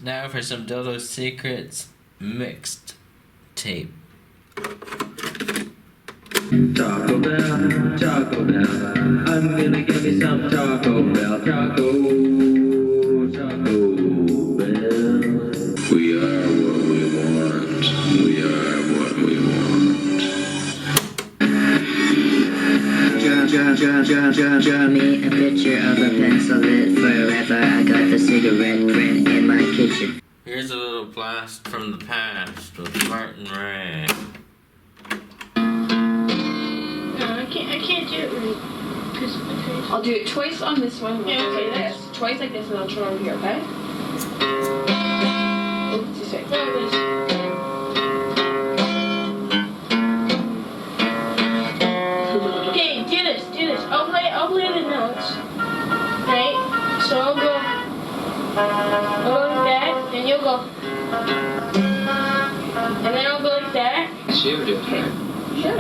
Now for some Dill-Doh Secrets mixed tape. Taco Bell, Taco Bell, I'm gonna give me some Taco Bell, Taco Bell. We are what we want, we are what we want. Draw me a picture of a pencil lit forever. I got the cigarette print in my kitchen. Here's a little blast from the past with Martin Ray. I can't do it right. I'll do it twice on this one. Yeah, okay, This. Twice like this, and I'll turn over here, okay? Oh, this way. Okay, do this. I'll play the notes. Right? So I'll go like that, then you'll go. And then I'll go like that. See what you're doing. Sure.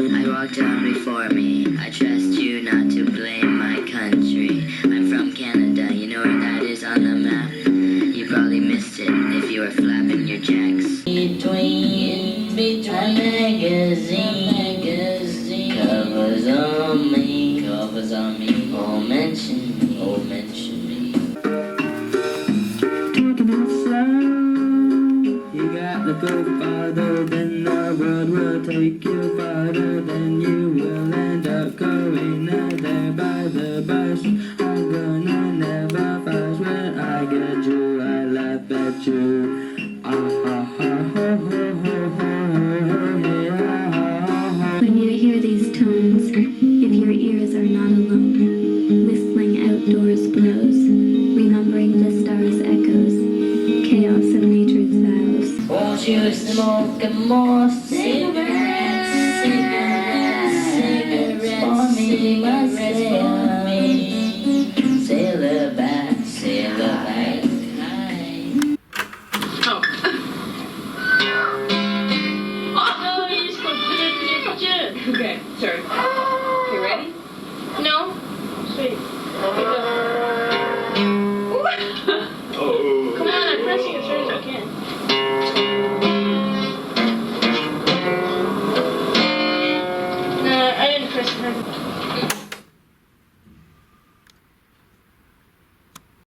I walked on before me. I trust you not to blame my country. I'm from Canada, you know where that is on the map. You probably missed it if you were flapping your jacks. Between magazine covers on me, oh mention me, Taking it slow, you gotta go farther than the road will take you farther than you will end up going out there by the bus. I'm gonna never fuss when I get you, I laugh at you. When you hear these tones, if your ears are not alone, whistling outdoors blows, remembering the stars' echoes, chaos of nature's vows. Won't you smoke more